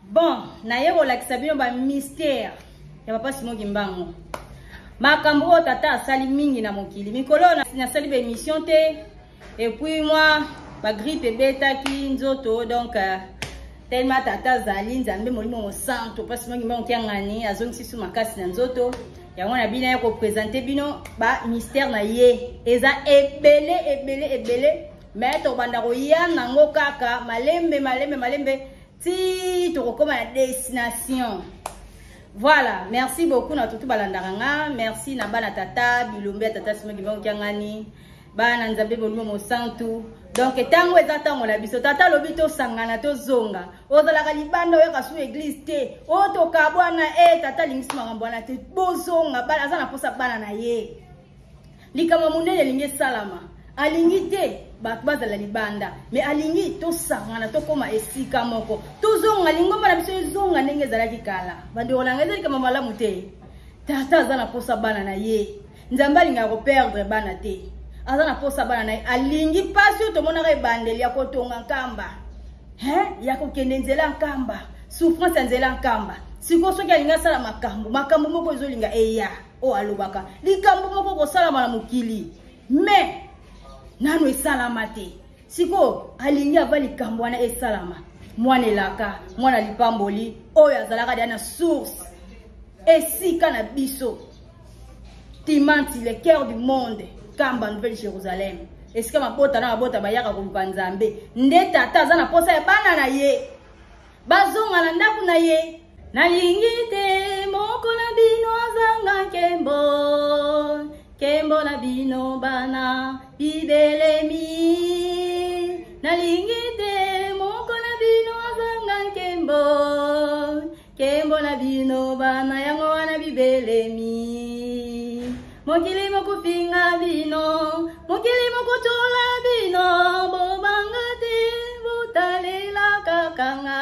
Bon, naye kolakisa bino ba mystère ya papa Simon Kimbangu. Makambo tata asali mingi na mokili. Mikolo na sali ba émission te. Et puis moi, ba grippe betaki nzoto donc tellement tata zali nzambe molimo mo santo papa Simon Kimbangu kiangani azongisi su makasi na nzoto. Yango na bina ya ko présenter bino ba mystère na ye. Eza ebele mais to banda ko ya nango kaka malembe ti to kokoma la destination. Voilà, merci beaucoup na tutu balandaranga, merci na bana tata bilombe tata Simon Kimbangu kiangani bana nzambe bolimo mo santu. Donc tango ezata la biso tata lobito sangana to zonga ozala ka libanda oyo kasu église te o to kabwana tata lingisi makambwana te bozonga bana azana posa bana na ye likama munene lingi salama alingi te bato bazala libanda mais alingi to sangana to koma esika moko to zonga lingomba na biso zonga ndenge ezalaki kala bande olanga ezali kama malamu te tata azana posa bana na ye nzamba linga ko perdre bana te azana posa bana na ye alingi pasi to mona ka bandeli ya kotonga nkamba ya ko kende nzela nkamba souffrance nzela nkamba siko soki alinga sala makambo moko ezolinga eya o alobaka likambo moko ko sala na mukili mais nanu esalama te siko alingi avali likambo wana esalama mwana elaka mwana lipamboli oyo azalaka dia na source esika na biso timanti le cœur du monde kamba Nouvelle Jérusalem esika mabota na mabota bayaka koluka nzambe nde tata aza na posa ya bana na ye bazonga na ndako na ye nalingi te moko na bino azanga kembo na bino bana bibelemi nalingi te moko na bino azanga kembo na bino bana yango wana bibelemi mokili mokufinga bino mokili mokutola bino bobangate botalela kakanga.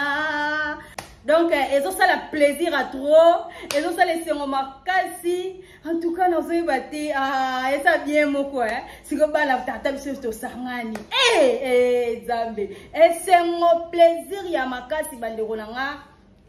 Donc ils ont ça la plaisir à trop, ils ont ça les sengo makasi. En tout cas nous avons battu et ça bien moko si ko bala tata biso to sangani zambe et sengo plaisir ya makasi bande konanga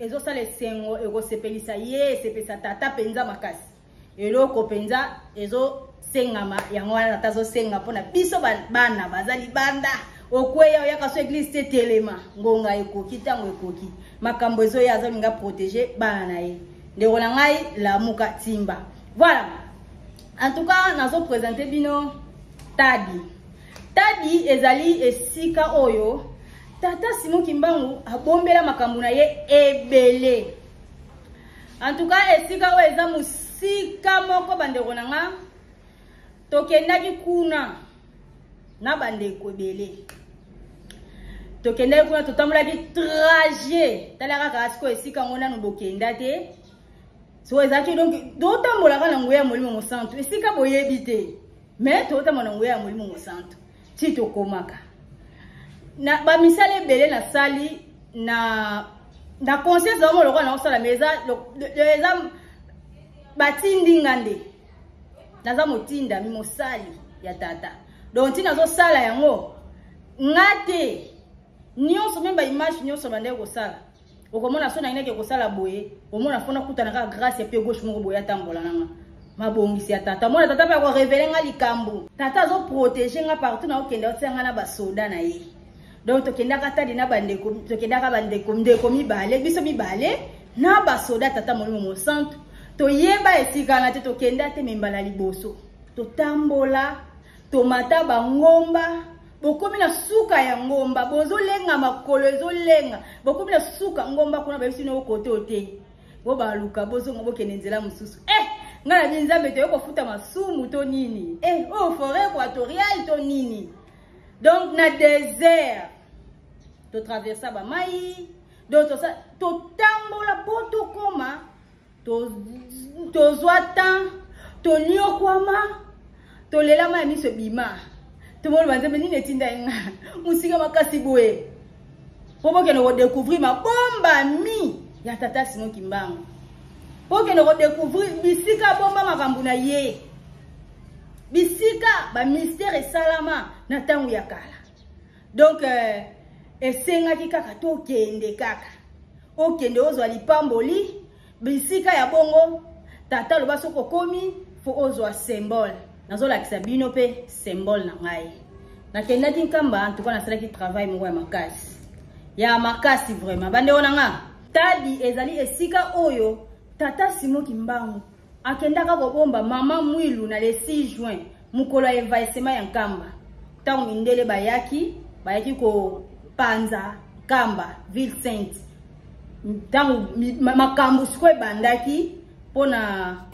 ils ont ça les sengo ego sepelisa ye sepesa tata penza makasi eloko penza ezo sengama yango wana tata zo senga pona biso bana bazali banda okweya oyaka so église te telema ngonga ekoki tango ekoki makambo ezo ya azolinga protéger bana na ye ndeko na ngai la muka timba. Voilà, en tout cas nazo présenter bino tadi ezali esika oyo tata Simon Kimbangu abombela makambo na ye ebele. En tout cas esika oyo eza musika moko bandeko na nga tokendaki kuna na bandeko ebele tokendaki kuna totambolaki trajet talaka kasiko esika ngona no bokenda te so ezaki donc dotambolaka na ngoya molimo mosantu esika boyebi te mais totambola na ngoya molimo mosantu ti tokomaka na bamisala ebele na sali na conscience za moloko na osala mais eza batindi ngande naza motinda mi mosali ya tata donc tina zo sala yango ngate nyonso memba image nyonso bande ko sala okomona so na ineke ko sala boye omona fona kutana ka grâce pe gauche moko boya tambola nanga mabongisi ya tata mona tata pa ko révéler nga likambo tata zo protéger nga partout na okenda otsenga na ba soda na ye donc tokenda ka tadi na bande ko tokenda ka bande ko ndeko mibale biso mibale na ba soda tata molimo mo centre to yeba esika na te tokenda te membala liboso to tambola to mata ba ngomba bokomi na suka ya ngomba bozo lenga makolo ezo lenga bokomi na suka ngomba kuna ba bisino kote ote bo ba luka bozo ngobo kenenzela mususu ngana binzambe te yoko futa masumu to nini forêt équatoriale to nini donc na désert to traverser ba mai donc to tambola poto koma to zwata to nyokwama to lela ma miso bima to mo banze menine tinda nga musika makasi boye popo ke no découvrir ma bomba mi ya tata Simon Kimbangu popo ke no découvrir bisika bomba makambu na ye bisika ba mystère salama na tangu ya kala donc esenga ki kaka to kende kaka okende ozwa lipamboli bisika ya bongo tata loba soko komi fo ozwa symbole nazolakisa bino pe symbole na ngai nakendaki nkamba en tout cas nasalaki travail moko ya makasi vraiment bande ona nga tadi ezali esika oyo tata Simon Kimbangu akendaka kobomba mama Mwilu na le 6 juin mukolo ya envahissement ya Nkamba tango mindele bayaki ko panza Kamba ville sainte tango makambo siko bandaki pona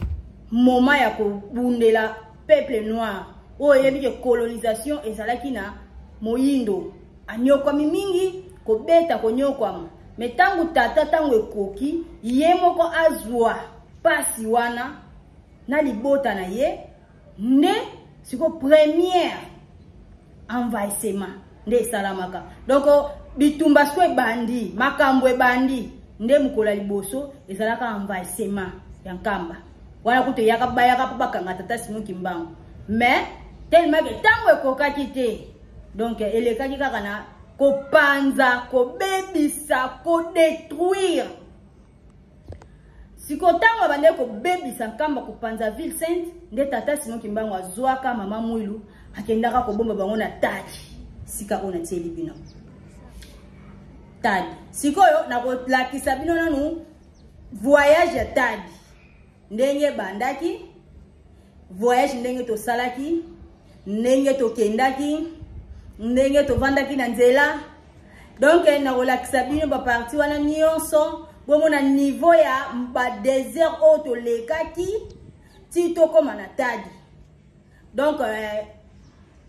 moma ya kobundela peuple noir oyo yebi ke colonisation ezalaki na moyindo anyokwami mingi kobeta konyokwama metango tata tango ekoki ye moko azwa pasi wana na libota na ye nde siko première envahissement nde salamaka donc bitumba siko bandi makambo ebandi nde mukola liboso ezalaka envahissement ya Nkamba wana kuto yaka bayaka bakanga tata Simon Kimbangu mais tellement que tango ekokaki te donc elekaki kaka na kopanza kobebisa kodétruire sikotango bande kobebisa Nkamba kopanza ville sainte nde tata Simon Kimbangu azwaka mama Mwilu akendaka kobomba bango na tadi sika ona tieli bino tadi sikoyo na kolakisa bino nanu voyage ya tadi ndenge bandaki voyage ndenge to salaki ndenge to kendaki ndenge to vandaki na nzela donc na kolakisa bino ba parti wana nyonso bomo na niveau ya ba désert o to lekaki ti to koma na tadi donc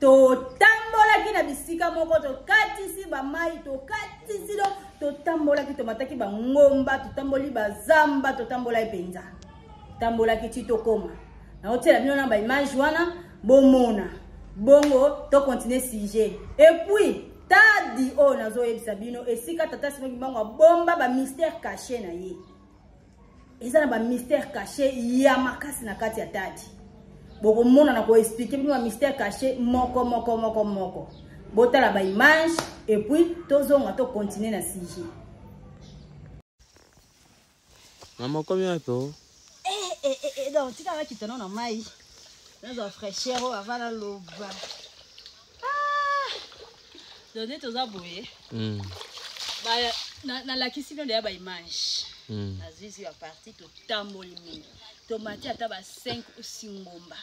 to tambola ki na bisika moko to katisi ba mai to katisi do to tambola ki to mataki ba ngomba to tamboli ba zamba to tambola epenza tambola ki ti to koma na hotela bino na ba image wana bomona bongo to continuer sujet et puis tadi o nazo yebisa bino esika tata Simon Kimbangu bomba ba mystère caché na ye ezana ba mystère caché ya makasi na kati ya tadi boko mona na ko expliquer bino ba mystère caché moko botala ba image et puis tozonga to continuer na sujet maman combien to donc tika va kitana na mai nazo fraîcheur avant la loba donné tous aboyé ba na la kisi bien de ba image na zizi ya partie to tamboli mingi tomati ata ba 5 ou 6 ngomba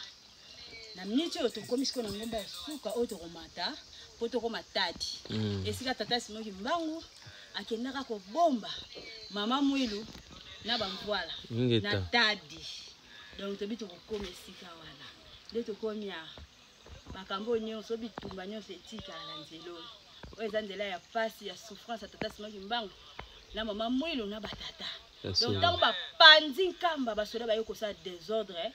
na minute to komisiko na ngomba suka oto komata poto komatadi esika tata Simon Kimbangu akendaka ko bomba mama Mwilu na bangwala na tadi donc to bitu ko komisika wana nde to komia makambo nyonso bitumba nyonso etika na nzelo oyo nzela ya pasi ya souffrance tata Simon Kimbangu na mama Mwilu na batata donc tango ba panzi Nkamba basoda ba yoko sa désordre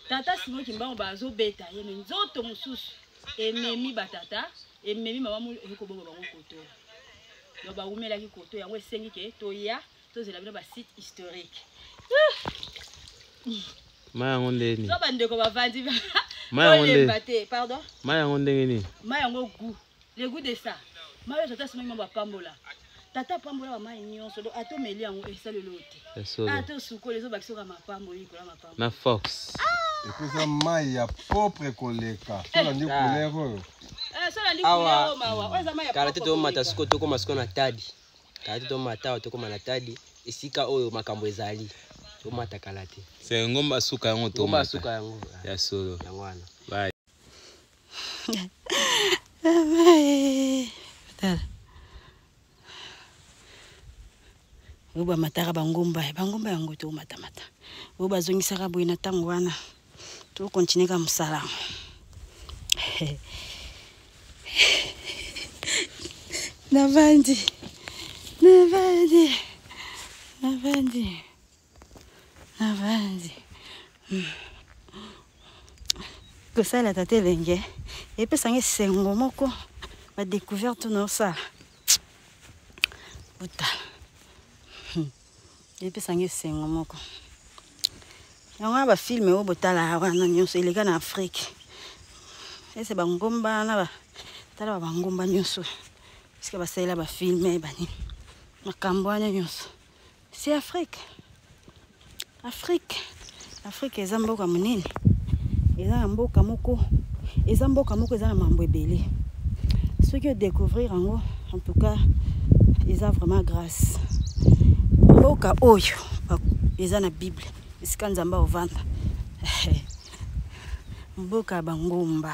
tata Simon Kimbangu bazo beta ye nzoto mususu ememi batata ememi mama Mwilu yoko bongo bango koto yo ba umela ki koto yango esengi ke toya tozela bino ba site historique maya ngondeni so bandeko bavandi maya ngondeni bate pardon maya ngondeni ni maya ngo goût le goût de ça maya tata Simon Kimbangu pambola tata pambola ba maya nyonso do atomeli yango esale lote ato suko lezo bakiso ka mapambo yiko la mapambo na fox et puis ça maya propre koleka so la ndi couleur so la ndi couleur mawa oza maya karate to mata siko to koma siko na tadi karate to mata to koma na tadi esika oyo makambo ezali to mata kalate c'est ngomba suka yango to ngomba suka yango ya solo ya wana bye uba mataka bangomba yango to mata uba zongisaka boina tango wana to continuer ka musala navandi kosala tate lenge epesange sengo moko ba découverte no sa puta epesange sengo moko yango ba filme o botala wana nyonso eleka na Afrique ese bangomba na ba tala ba bangomba nyonso sika basalela ba filme bani makambo wana nyonso c'est Afrique. Afrique eza mboka munene. Eza mboka moko. Eza mboka moko eza na mambo ebele. Ce que découvrir en tout cas, eza vraiment grâce. Mboka oyo eza na Bible. Esika Nzambe ovanda. Mboka bangomba.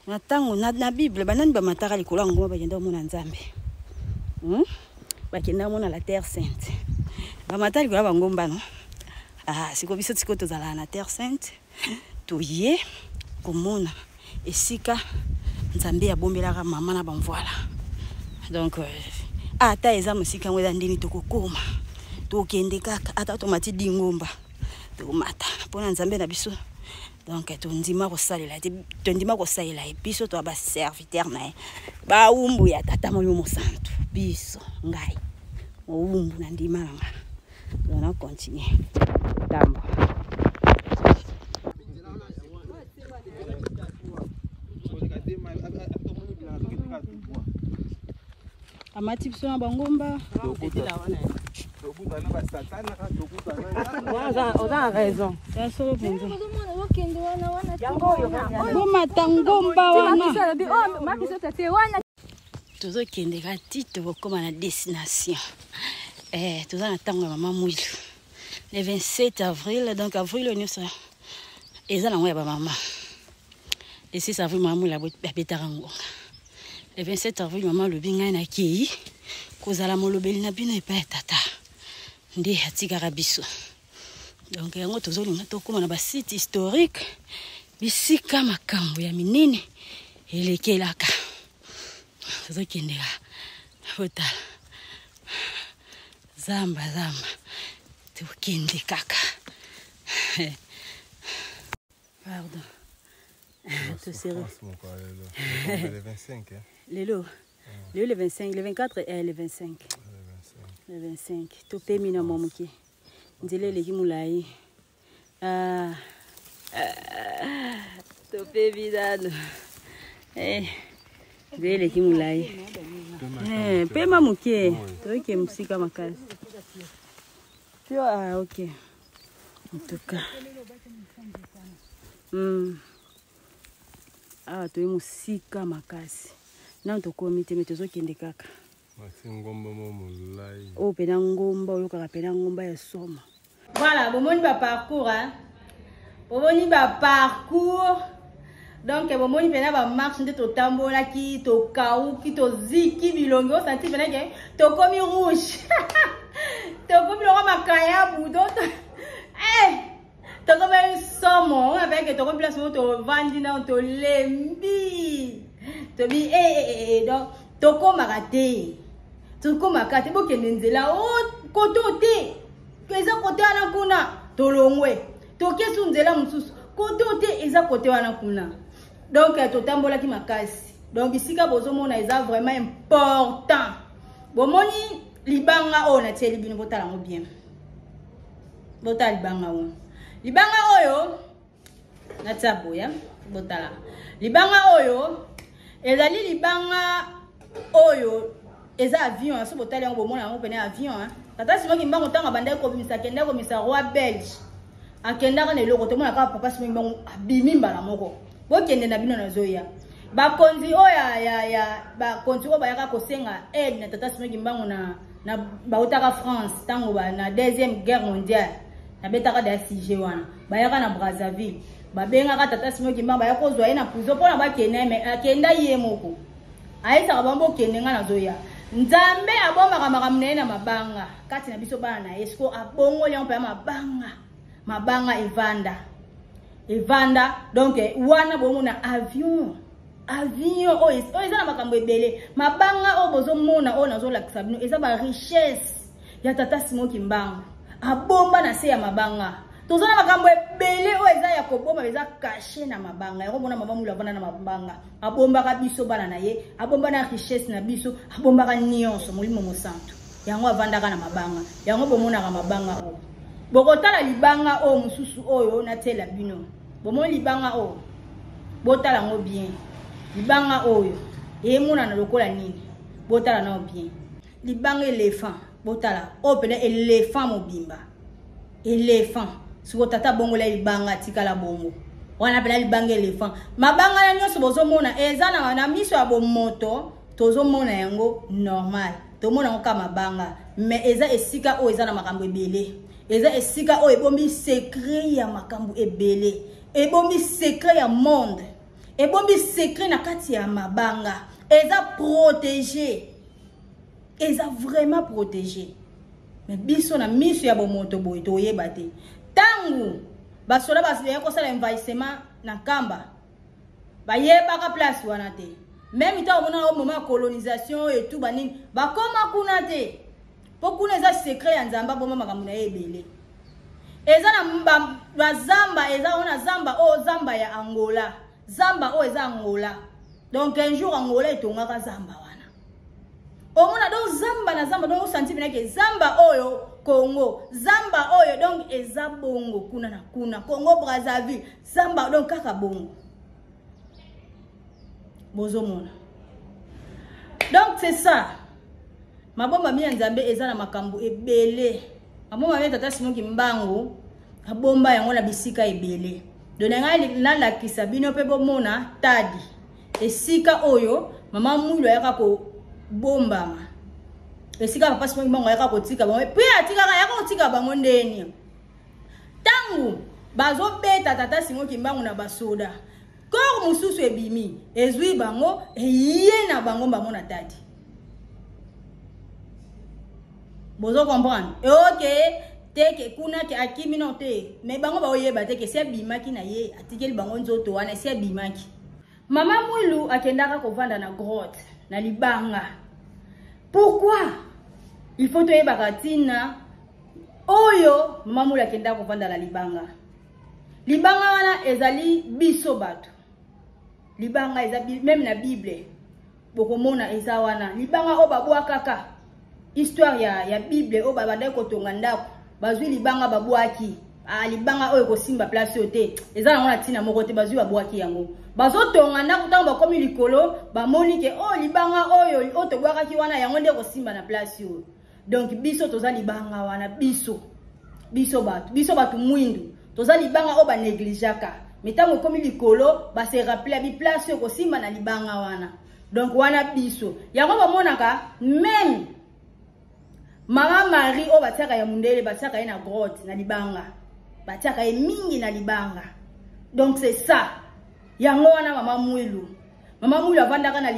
Na tango na Bible banani ba mataka likolo ngoma bagenda mona Nzambe. Bakenda mona la terre sainte. Ba mataka likolo bangomba no. Siko biso tiko tozala na terre sainte. Toye komona esika Nzambe abombelaka mama na bamvoila. Donc ata eza musika ngweza ndini tokokoma. Tokende kaka ata tomati dingomba. Tomata pona Nzambe na biso. Donc tondima kosalela biso to ba serviteur na ba umbu ya tata molimo santo biso ngai umbu na ndima nga. On a continué. Dambo. Amati biso na bangomba. On a raison. Tozo kende kati tokoma na destination. Toza na tango maman mwilu. Le 27 avril, donc avril nous ça. Eza na ngwa ba maman. Le 6 avril maman la betara ngonga. Le 27 avril maman le binga na kei. Kozala molobeli na bino epa tata. Ndi atikaka biso. Donc yango tozolinga tokoma na ba site historique bisika makambo ya minene elekelaka. Tozokendeka hotala. Zamba tokende kaka. Pardon. Tout sérieux. Le 25 hein. Le 25, le 24 et le 25. Le 25. Topé mina momuki. Ndile leki mulai. Topé bidano. Ndile leki mulai. Pema muki. Toike musika makasi. Ok. En tout cas. Toi musika makasi. Na tokomi te metezo kende kaka. Ngomba molai. Oh pena ngomba oyo kaka pena ngomba ya soma. Voilà, bomoni ba parcours hein. Bomoni ba parcours. Donc bomoni pena ba marche nde to tambola ki to kaou ki to ziki bilongo senti pena ke to komi rouge. To komi lo makaya budo. To komi somo, avec to komi place to vandi na to lembi. To bi donc to koma raté. To koma kate bokende nzela o koto te. Eza kote wana kuna to longwe. To kesu nzela mususu koto te eza kote wana kuna. Donc to tambola ki makasi. Donc bisika bozomona eza vraiment important. Bomoni libanga o na tie libino botala ngo bien. Botala libanga o. Libanga oyo na tabo ya botala. Libanga oyo ezali libanga oyo eza avion aso botali yango bomona yango pene avion hein. Tata simo kimbango tanga banda ko bimisa kenda ko misa roi belge. Akenda kana eloko to mona ka papa simo kimbango abimi mbala moko. Bokende na bino na zoya. Ba konzi oya ya ba konzi ko bayaka ko senga aide na tata simo kimbango na bautaka France tango ba na deuxième guerre mondiale. Na betaka da CG wana. Bayaka na Brazzaville. Babenga ka tata simo kimbango bayako zwa ina puzo pona ba kene me akenda ye moko. Aisa ka bambo kende nga na zoya. Nzambe abomaka makamne na mabanga. Kati na biso bana na esko abongo lya mpa mabanga. Mabanga evanda donc wana bomo na avion o eza na makambo ebele. Mabanga o bozo mona o nazo lakisa bino eza ba richesse ya tata Simon Kimbangu. Abomba na se ya mabanga. Tozana makambo ebele o eza ya koboma eza caché na mabanga. Yako mona mama mula vana na mabanga. Abomba ka biso bana na ye, abomba na richesse na biso, abomba ka nyonso molimo mosantu. Yango avandaka na mabanga. Yango bomona ka mabanga o. Bokotala libanga o mususu oyo na tela bino. Bomo libanga o. Botala ngo bien. Libanga oyo. Muna na lokola nini. Botala na bien. libanga éléphant botala o pene éléphant mobimba éléphant siko tata bongo la libanga tikala bongo wana pena libanga éléphant mabanga na nyonso bozomona eza na miso ya bomoto tozomona yango normal tomona ngo kama mabanga mais eza esika o eza na makambo ebele eza esika o ebombi secret ya makambo ebele ebombi secret ya monde ebombi secret na kati ya mabanga eza protégé eza vraiment protégé mais biso na miso ya bomoto boy toyeba te tangu basola basile ko sala envahissement na kamba bayebaka place wana te même temps on a au moment colonisation et tout banini bakoma kuna te pokuna eza secret ya nzamba bomba makambo na ebele eza na bazamba eza ona zamba o zamba ya Angola zamba o eza Angola donc un jour Angola etongaka zamba wana omona do zamba na zamba do senti binake zamba oyo Congo zamba oyo donc eza bongo kuna na kuna Congo Brazzaville zamba donc kaka bongo bozomona donc c'est ça mabomba mi nzambe eza na makambo ebele mabomba mi tata Simoki Mbangu abomba yango na bisika ebele donenga na la kisabino pe bomona tadi esika oyo mama Mwilu yaka ko bomba esika papa Simoki Mbangu yaka ko tika bango pe atika yaka ko tika bango ndeni tangu bazo beta tata Simoki Mbangu na basoda kor mususu ebimi ezwi bango eye na bango bamona tadi bozo comprendre ok teke kuna ke akimi no te mais bango ba oyeba teke se bimaki na ye atikeli bango nzoto wana se bimaki mama Mwilu akendaka kovanda na grotte na libanga pourquoi il faut to yeba katina oyo mama Mwilu akendaka kovanda na libanga libanga wana ezali biso bato libanga eza même na bible bokomona eza wana libanga o babwa kaka histoire ya bible o babanda ko tonga ndako bazwi libanga babwaki libanga oyo ko simba place ote eza na tina moko te bazwi babwaki yango bazotonga ndako tango bakomi likolo bamoni ke libanga oyo o tobwakaki wana yango nde ko simba na place oyo donc biso toza libanga wana biso bato mwindu toza libanga o ba neglijaka mitango komi likolo ba se rappeler bi place ko simba na libanga wana donc wana biso yango bamonaka même mama Marie o batiaka ya mundele batiaka ye na grotte na libanga batiaka ye mingi na libanga donc c'est ça yango wana mama Mwilu avandaka na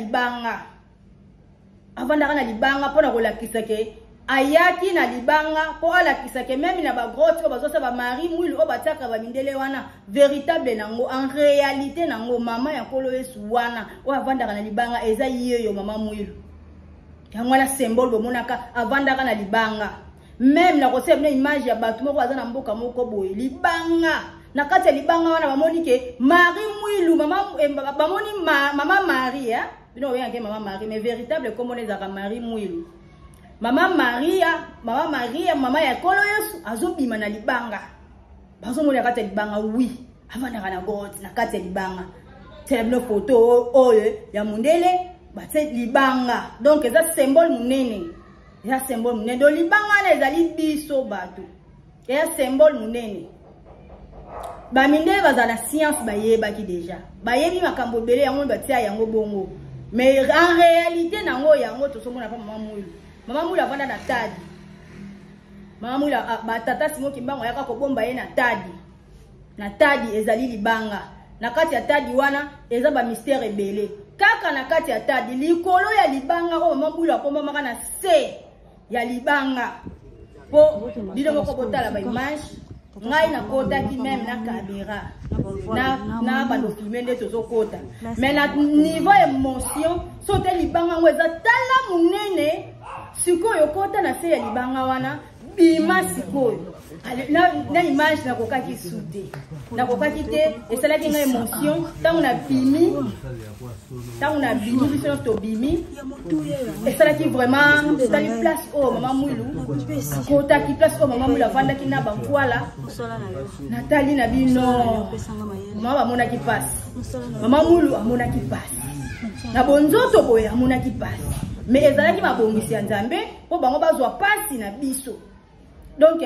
libanga pona kolakisa ke ayaki na libanga po alakisa ke même na ba grotte o bazosa ba Marie Mwilu o batiaka ba mindele wana véritable nango en réalité nango mama ya kolo Yesu wana o avandaka na libanga eza yeyo mama Mwilu yango la symbole bomonaka avandaka na libanga même na koseba na image ya bato moko aza na mboka moko boye libanga na kati ya libanga wana bamoni ke Marie Mwilu bamoni mama Maria bino oya ke mama Marie mais véritable comme on ezaka Marie Mwilu mama Maria mama ya kolo Yesu azobima na libanga bazomona kati ya libanga oui avandaka na grotte na kati ya libanga tela bino photo oyo ya mundele bate libanga donc eza symbole munene do libanga na ezali biso bato eza symbole munene bamindele bazala science bayebaki déjà bayebi makambo ebele yango batia yango bongo mais en réalité nango yango tosomona pa mama Mwilu avanda na tadi mama Mwilu batata Simoki Mbangu yaka kobomba ye na tadi ezali libanga na kati ya tadi wana eza ba mystère ebele kaka na kati ya tadi likolo ya libanga o mama Mwilu akoma maka na se ya libanga po bino moko botala ba image ngai na kota ki même na caméra na ba document tozo kota mais na niveau émotion sote libanga ngo eza tala munene sikoyo kota na se ya libanga wana bima sikoyo na image na kokaki soute na kokaki te esalaki nga émotion tango na bimi biso to bimi esalaki vraiment tali place o mama Mwilu kotaki place o mama Mwilu avandaki na bankwala natali na bino mama bamonaki pasi mama Mwilu amonaki pasi na bonzoto boye amonaki pasi mais ezalaki mabongisi ya Nzambe po bango bazwa pasi na biso. Donc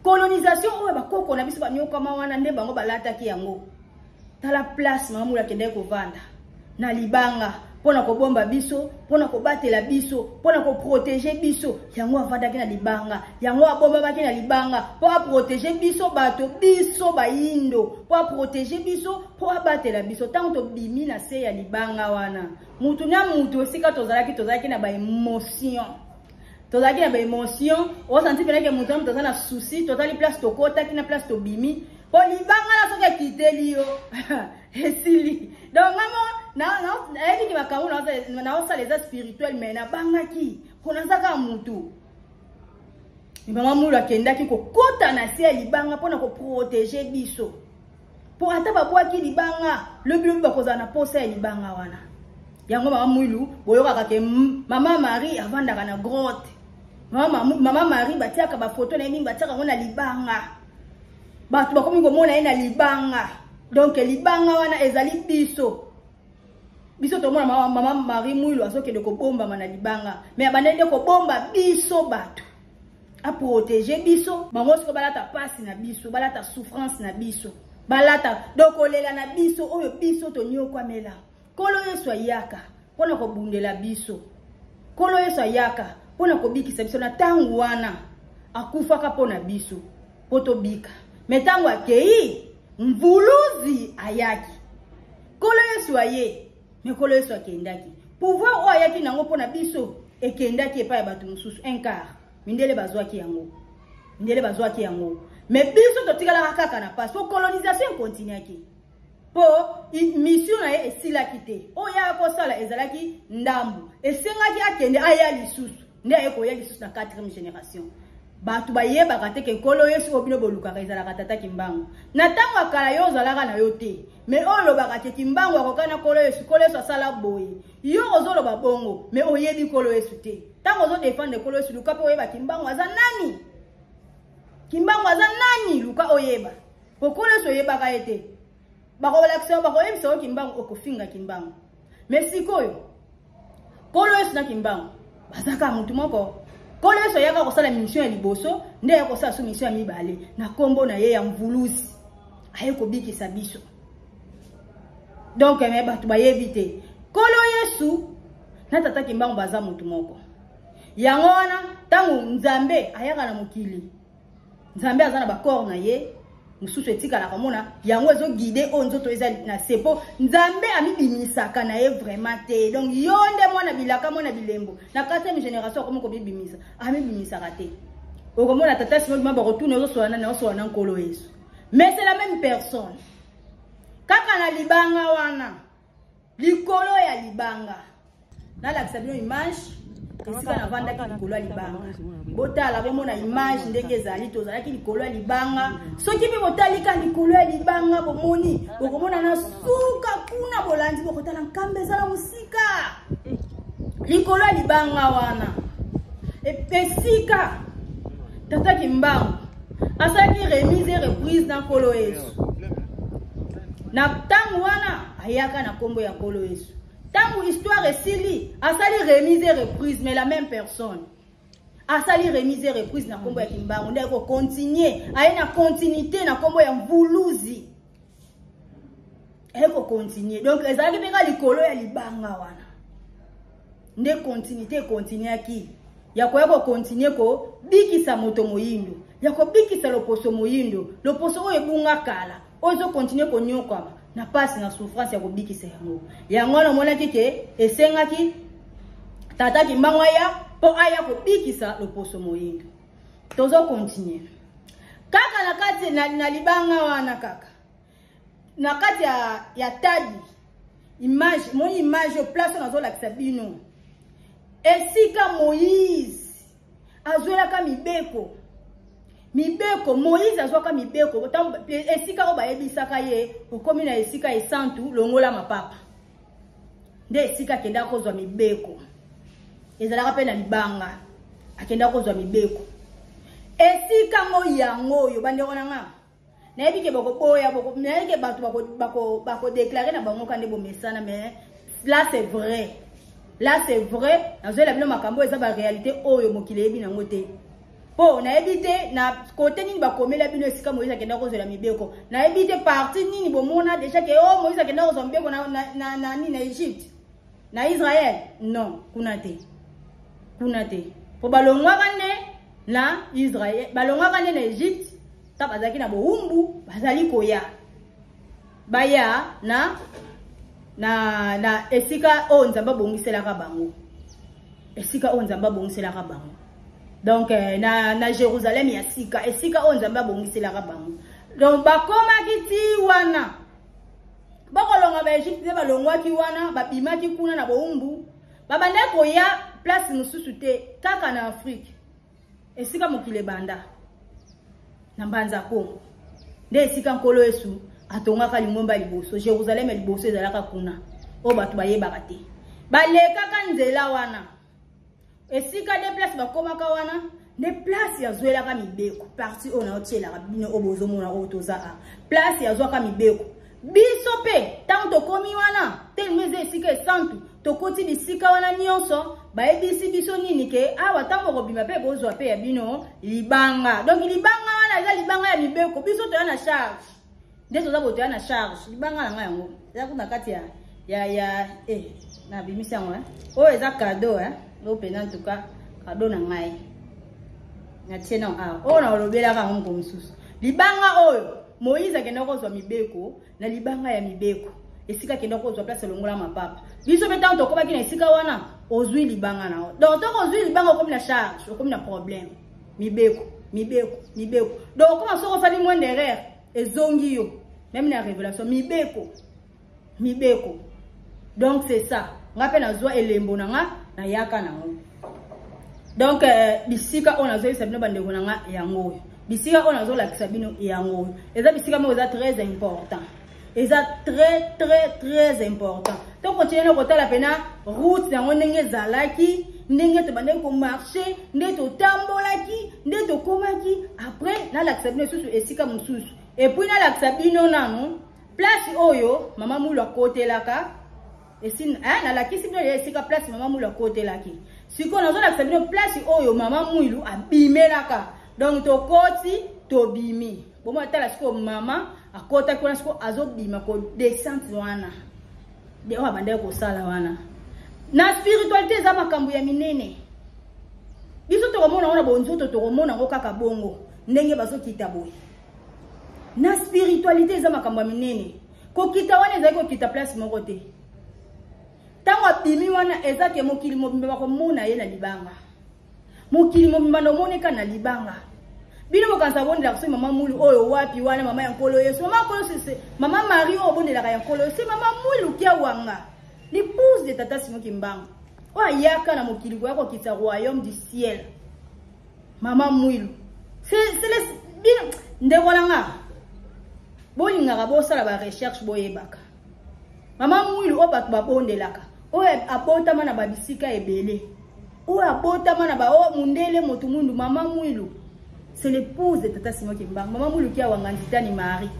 colonisation oyo bakoko na biso banyokama wana nde bango balataki yango. Tala place mamu la kende ko vanda na libanga pona ko bomba biso, pona ko batela biso, pona ko protéger biso. Yango avandaki na libanga, yango abomba baki na libanga po a protéger biso bato biso bayindo, po a protéger biso, po a batela biso. Tango to bimi na se ya libanga wana. Mutu na mutu esika tozalaki na ba émotion. Tozalaki na ba émotion, o senti pena ke mutu tozala na souci, tozali place to kota ki na place to bimi. Po libanga la soka kiteli yo. Esili. Donc maman ebi ki bakamu na osa les spirituels mais na bangaki. Pona zaka mutu. Maman mulu akendaki ko kota na se libanga pona ko protéger biso. Po ata babwaki libanga, le bilu bakoza na posa libanga wana. Yango maman mulu boyoka ke Maman Marie avandaka na grotte. Maman Marie batiaka ba photo na mingi batiaka ngona libanga. Batu bakomi komona ina libanga. Donc libanga wana ezali biso. Biso to mona Maman Marie Mwilu asoke de ko bomba mana libanga. Mais abanende ko bomba biso batu. A protéger biso, bango siko balata pasi na biso, balata souffrance na biso. Balata donc olela na biso oyo biso to nyokwa mela. Kolo Yesu ayaka pona ko bundela biso. Kolo Yesu ayaka pona ko bikisa biso na tangu wana akufaka pona biso poto bika. Metango akei mvuluzi ayaki. Kolo Yesu aye, me kolo Yesu akendaki. Pouvoir o ayaki nango pona biso ekendaki epa ya batu mususu un quart. Mindele bazwaki yango. Mindele bazwaki yango. Me biso totikala kaka na passe. Po colonisation continuaki. Po mission na esilaki te. O ya ko sala ezalaki ndambu. Esengaki akende aya lisusu. Nde ayeko ya lisusu na 4e génération. Batu bayeba kateke kolo Yesu obino boluka ezalaka tata kimbangu. Na tango akala yo zalaka na yo te. Me oloba kateke kimbangu akokana kolo Yesu asala boye. Yo ozoloba bongo, me oyebi kolo Yesu te. Tango ozo défendre kolo Yesu luka pe oyeba kimbangu aza nani? Kimbangu aza nani luka oyeba? Po kolo Yesu oyeba ka ete. Bako balakisa bako yebisa kimbangu okofinga kimbangu. Me sikoyo kolo Yesu na kimbangu bazaka mutu moko. Kolo Yesu yaka kosala mission ya liboso, nde ya kosala so mission ya mibale na kombo na ye ya mvuluzi. Aye ko bikisa biso. Donc me batu bayebi te. Kolo Yesu na tata kimbangu baza mutu moko. Yango wana tangu Nzambe ayaka na mokili. Nzambe azana ba corps na ye, mususu etika la komona, yango ezo guider onzoto eza na sepo. Nzambe amibimisaka na ye vraiment te. Donc yonde mwana bilaka mwana bilembo. Na 4e génération comme ko bibimisa, amibimisaka te. Okomona tata simo ba retourner ozo soana nkolo Yesu. Mais c'est la même personne. Kaka na libanga wana. Likolo ya libanga. Na la sabino image esika na vanda ki likolo ya libanga. Botala bomona image ndenge ezali tozalaki likolo ya libanga. Soki pe botalika likolo ya libanga bomoni bokomona na suka kuna bolandi bokotala nkambe ezala musika. Likolo ya libanga wana. Esika tata kimbangu asaki remise et reprise na kolo Yesu. Na tangu wana ayaka na kombo ya kolo Yesu. Tangu histoire esili asali remise et reprise mais la même personne. Asali remise et reprise na kombo ya kimbangu nde ko continuer aye na continuité na kombo ya mvuluzi. Eko continuer. Donc ezali benga likolo ya libanga wana. Nde continuité continuer ki. Ya ko continuer ko bikisa moto moyindo. Ya ko bikisa loposo moyindo. Loposo oyo ebunga kala. Ozo continuer ko nyokama. Na pasi na souffrance ya ko bikisa yango. Yango na mona kike esengaki tata kimbangu aya po aya ko bikisa loposo moyindo. Tozo continuer. Kaka na kati na libanga wana kaka. Na kati ya tadi image, mon image au place na zo la kisabino. Esika Moïse azwelaka mibeko. Mibeko Moïse azwaka mibeko. Esika oba yebisaka ye okomi na esika esantu longola mapapa. Nde esika kenda kozwa mibeko. Ezalaka pe na libanga. Akenda kozwa mibeko. Esika ngo yango yo bande wana nga. Na yebi ke bako boya bako na yebi ke batu bako déclarer na bango kande bo mesana mais là c'est vrai. là c'est vrai nazo la bino makambo eza ba réalité oyo mokili yebi nango te po na ebité na côté nini ba komela bino esika Moïse akenda kozela mibeko na ebité partie nini bomona déjà que oh Moïse akenda kozela mibeko na nini na Égypte na Israël non kuna te po balongwa kane na Israël balongwa kane na Égypte ta bazaki na boumbu bazali koya baya na esika o nzamba bongisela ka bango esika o nzamba bongisela ka bango donc na Jérusalem ya sika esika o nzamba bongisela ka bango donc bakoma kiti wana bakolonga ba Egypte balongwa ki wana babimaki kuna na boumbu babanda koya place mususu te kaka na Afrique esika mokile banda na mbanza Kongo nde esika nkolo Yesu atongaka lingomba liboso Jérusalem liboso ezalaka kuna o batu bayebaka te balekaka nzela wana esika de place bakomaka wana de place ya zwelaka mibeko parti ona otielaka bino obozomona otoza place ya zwaka mibeko biso pe tango tokomi wana telmeze esika esantu tokoti bisika wana nyonso bayebisi biso nini ke awa tango kobima pe bozwa pe ya bino libanga donc libanga wana eza libanga ya mibeko biso toya na charge nde toza botoya na charge libanga na nga yango eza kuna kati ya na bimisi yango oyo eza cadeau oyo pena en tout cas cadeau na ngai natie na awa oyo na olobelaka yango moko mosusu libanga oyo Moïse akenda kozwa mibeko na libanga ya mibeko esika kenda kozwa place longola mapapa biso betango tokobaki na esika wana ozwi libanga nao donc toko ozwi libanga okomi na charge okomi na problème mibeko donc koma soko sali moins d'erreur ezongi yo même na révélation mibeko donc c'est ça ngape nazwa elembo nanga na yaka nango donc bisika on azo sabino bandeko nanga yango bisika on azo lakisa bino yango eza bisika mo eza très important eza très important to continuer na kotala pena route yango ndenge zalaki ndenge to bande ko marcher ndenge to tambolaki ndenge to komaki après na lakisa bino susu esika mususu et puis na lakisa bino nano place oyo mama mulu akotelaka esina na lakisi bino esika place mama mulu akotelaki siko nazo lakisa bino place oyo mama mulu abimelaka donc tokoti tobimi bomo tala siko mama akota kuna siko azobima ko descente wana de wa bande ko sala wana na spiritualité za makambo ya minene biso tokomona wana bonzoto tokomona ngo kaka bongo ndenge bazokita boye na spiritualité za makambo ya minene ko kita wana ezaki ko kita place moko te tango abimi wana ezaki mokili mobimba ko mona ye na libanga mokili mobimba no moneka na libanga bino bokanza bondela ko mama mulu oyo wapi wana mama ya nkolo Yesu mama nkolo sese mama Marie o bondela ka ya nkolo Yesu mama mulu kia wanga l'épouse de tata Simon Kimbangu o ayaka na mokili ko yako kita royaume du ciel mama mulu c'est le bien ndekolanga bolingaka bosala ba recherche boyebaka mama mulu o batu babondelaka o abotama na babisika ebele o abotama na ba o mundele motu mundu mama mulu c'est l'épouse de tata Simon Kimbangu mama mulu kia wanga nditani Marie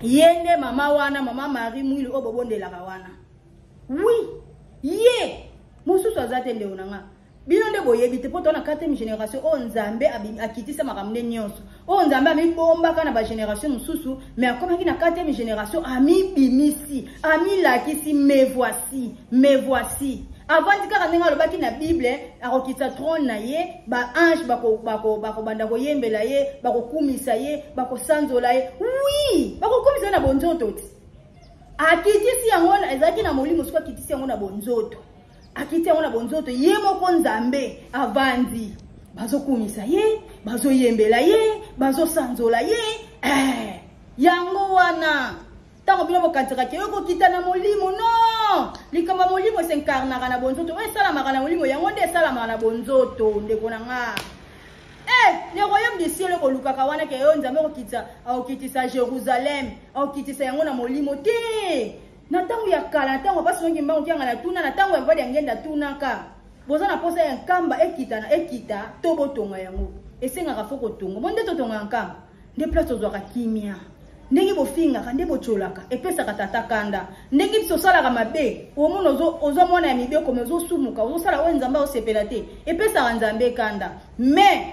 yende mama wana mama Marie mulu o bobondelaka wana oui ye mosusu azate nde onanga bino nde boyebi te po tona 4e génération o nzambe akitisa makamne nyonso o nzambe amibombaka na ba génération mosusu mais akomaki na 4e génération amibimisi amilakisi me voici avant tika ndenga lobaki na Bible akokitsa trône na ye ba ange bako banda koyembela ye bako kumisa ye bako sanzola ye oui bako kumisa na bonzoto ti akitisi yango ezaki na molimo siko akitisi yango na bonzoto akiti yango na bonzoto ye moko nzambe avandi bazokumisa ye bazoyembela ye bazosanzola ye yango wana tango bino bokantika ke yoko kita na molimo non likamba molimo s'incarnaka na bonzoto we salamaka na molimo yango nde salamaka na bonzoto ndeko na nga le royaume du ciel ko lukaka wana ke yo nzambe okitisa Jérusalem okitisa yango na molimo te na tango ya kala tango basi ngi mbango kyanga na tuna na tango ya vadi ngenda tunaka boza na posa ya nkamba ekita to botonga yango esenga ka foko tongo monde to tonga nkamba nde place ozwaka kimia ndenge bofingaka nde bocholaka epesaka tata kanda ndenge biso osalaka mabe omona ozomona ya mibe koma ozosumuka ozosala oyo nzambe osepela te epesaka nzambe kanda mais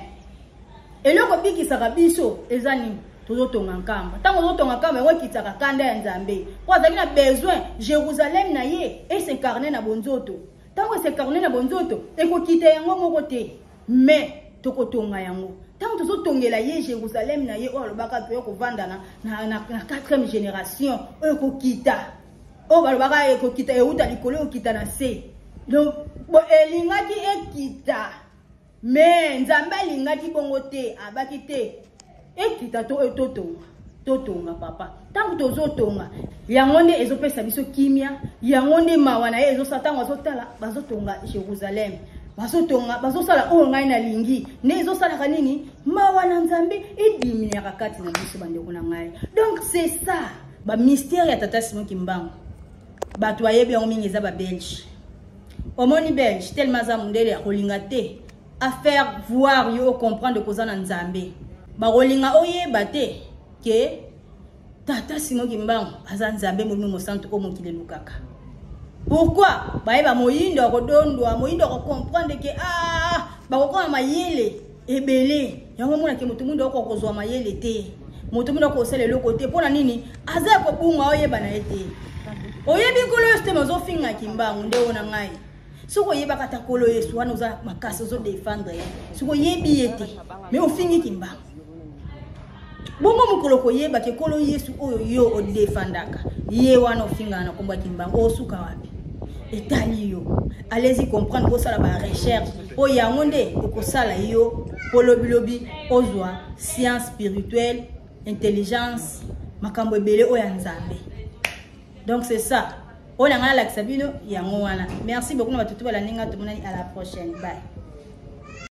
eloko bikisaka biso eza nini tozotonga nkamba ntango ozotonga nkamba yango ekitaka kanda ya nzambe po azalaki na besoin Jérusalem na ye esencarne na bonzoto ntango esencarne na bonzoto ekokita yango moko te mais tokotonga yango tant que nous avons Jérusalem, nous avons na 4e génération, nous avons quitté. Nous avons quitté. Nous avons quitté. Donc, nous avons quitté. Mais nous avons quitté. Totonga papa tant que tozotonga yangonde ezopesa biso kimia yangonde mawana ezosatanga zotala bazotonga Jérusalem bazosala oyo ngai na lingi ne ezosalaka nini mawana nzambe ediminyaka kati na biso bandeko na ngai. Donc c'est ça ba mystère ya tata Simon Kimbangu bato ayebi yango mingi eza ba belge omoni belge tellement za mundele akolinga te à faire voir yo comprendre koza na nzambe bakolinga oyeba te ke tata Simon Kimbangu aza nzambe mo mosantu o mokile lukaka. Pourquoi ba moyindo akodondwa moyindo comprendre que bakokoma mayele ebele yango mona ke mutu mundo okozwa mayele te mutu mundo okosela eloko te pona nini aza ko bunga oyeba na ete oyebi kolo este mazofinga Kimbangu nde ona ngai soko yeba kata kolo Yesu wana uza makasi zo défendre soko yebi ete mais ofingi Kimbangu bongo mukolo koyeba ke kolo Yesu oyo yo o défendaka ye wana ofinga na komba Kimbangu osuka wapi etali yo. Allez-y comprendre pour ça la recherche o yangonde ko sala yo polo bilobi ozwa science spirituelle intelligence makambo ebele o ya nzambe. Donc c'est ça on a la sabino yango wana. Merci beaucoup na batutu bala ninga tumonani à la prochaine. Bye.